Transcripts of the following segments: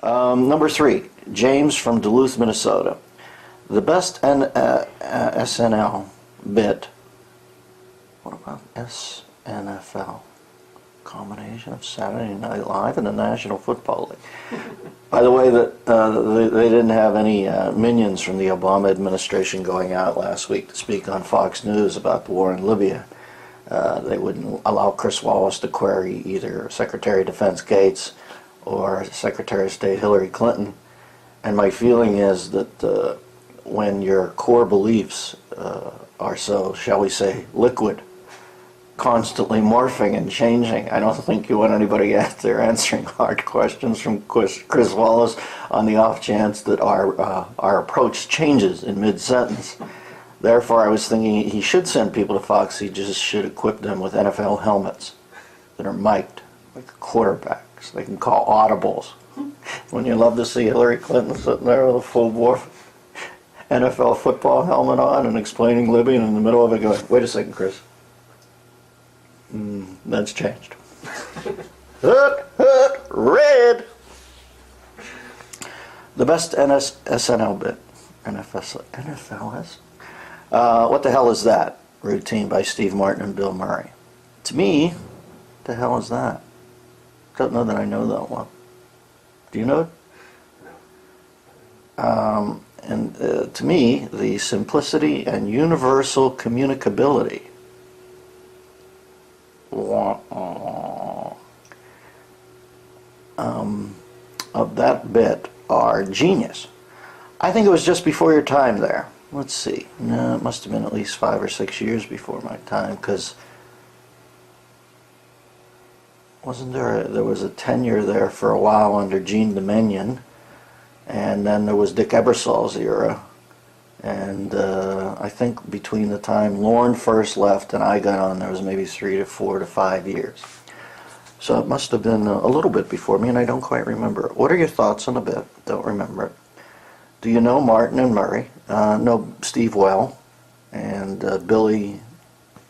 Number 3, James from Duluth, Minnesota. The best SNL bit. What about SNFL? Combination of Saturday Night Live and the National Football League. By the way, they didn't have any minions from the Obama administration going out last week to speak on Fox News about the war in Libya. They wouldn't allow Chris Wallace to query either Secretary of Defense Gates or Secretary of State Hillary Clinton. And my feeling is that when your core beliefs are so, shall we say, liquid, constantly morphing and changing, I don't think you want anybody out there answering hard questions from Chris Wallace on the off chance that our approach changes in mid-sentence. Therefore, I was thinking he should send people to Fox. He just should equip them with NFL helmets that are mic'd, like quarterbacks. They can call audibles. Wouldn't you love to see Hillary Clinton sitting there with a full-bore NFL football helmet on and explaining Libya, and in the middle of it going, wait a second, Chris. That's changed. Red! The best SNL bit. NFLS? What the hell is that? Routine by Steve Martin and Bill Murray. To me, what the hell is that? Don't know that I know that one. Do you know it? To me, the simplicity and universal communicability of that bit are genius. I think it was just before your time there. Let's see. No, it must have been at least 5 or 6 years before my time, because wasn't there was a tenure there for a while under Gene Dominion, and then there was Dick Ebersol's era, and I think between the time Lorne first left and I got on, there was maybe 3 to 4 to 5 years. So it must have been a little bit before me, and I don't quite remember it. What are your thoughts on the bit? Don't remember it. Do you know Martin and Murray? Know Steve well, and Billy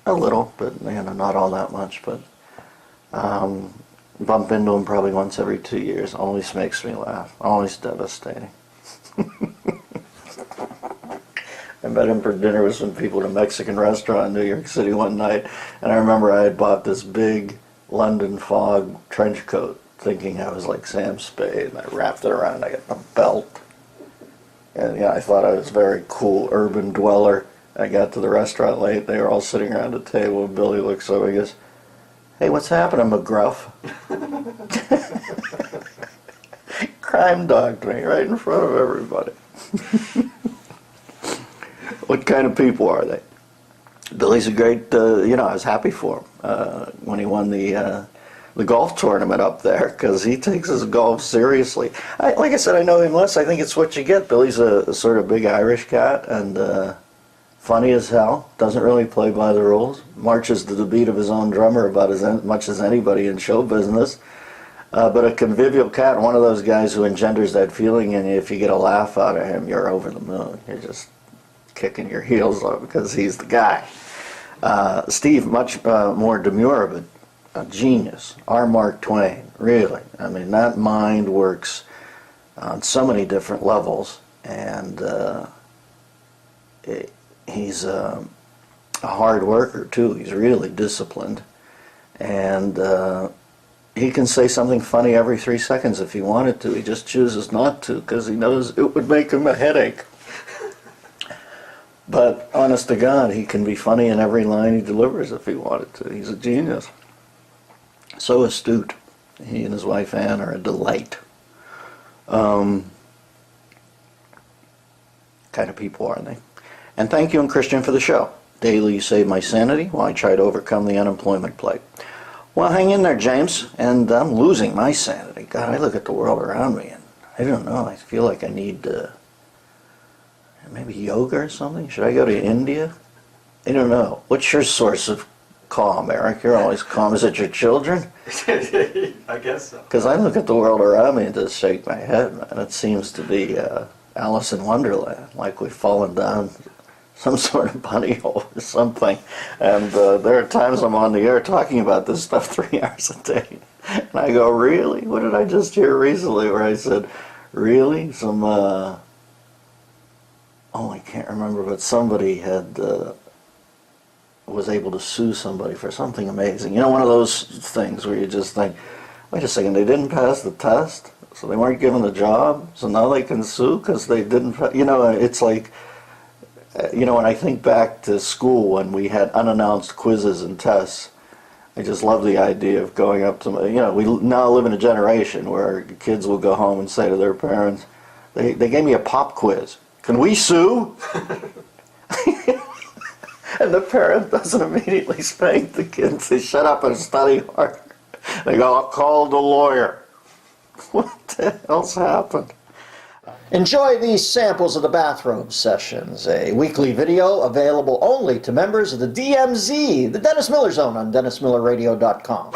a little, but not all that much. But bump into him probably once every 2 years. Always makes me laugh. Always devastating. I met him for dinner with some people at a Mexican restaurant in New York City one night, and I remember I had bought this big London fog trench coat, thinking I was like Sam Spade, and I wrapped it around. I got a belt. And I thought I was a very cool urban dweller. I got to the restaurant late. They were all sitting around the table, and Billy looks over and goes, "Hey, what's happening, McGruff?" Crime dogged me right in front of everybody. What kind of people are they? Billy's a great, I was happy for him when he won the golf tournament up there, because he takes his golf seriously. Like I said, I know him less. I think it's what you get. Billy's a sort of big Irish cat, and funny as hell. Doesn't really play by the rules. Marches to the beat of his own drummer about as much as anybody in show business. But a convivial cat, one of those guys who engenders that feeling, and if you get a laugh out of him, you're over the moon. You're just kicking your heels up because he's the guy. Steve, much more demure, but a genius. Our Mark Twain, really. I mean, that mind works on so many different levels, and he's a hard worker too. He's really disciplined, and he can say something funny every 3 seconds if he wanted to. He just chooses not to because he knows it would make him a headache. But honest to God, he can be funny in every line he delivers if he wanted to. He's a genius. So astute. He and his wife Ann are a delight. Kind of people are they? And thank you and Christian for the show. Daily you save my sanity while I try to overcome the unemployment plague. Well, hang in there, James. And I'm losing my sanity. God, I look at the world around me and I don't know. I feel like I need maybe yoga or something. Should I go to India? I don't know. What's your source of calm, Eric? You're always calm. Is it your children? I guess so. Because I look at the world around me and just shake my head, man. It seems to be Alice in Wonderland, like we've fallen down some sort of bunny hole or something. And there are times I'm on the air talking about this stuff 3 hours a day. And I go, really? What did I just hear recently where I said, really? Some, oh, I can't remember, but somebody had, was able to sue somebody for something amazing. You know, one of those things where you just think, wait a second, they didn't pass the test, so they weren't given the job, so now they can sue because they didn't, you know, it's like, you know, when I think back to school when we had unannounced quizzes and tests, I just love the idea of going up to, you know, we now live in a generation where kids will go home and say to their parents, they gave me a pop quiz. Can we sue? And the parent doesn't immediately spank the kid and say, shut up and study hard. They go, I'll call the lawyer. What the hell's happened? Enjoy these samples of the Bathrobe Sessions, a weekly video available only to members of the DMZ, the Dennis Miller Zone on DennisMillerRadio.com.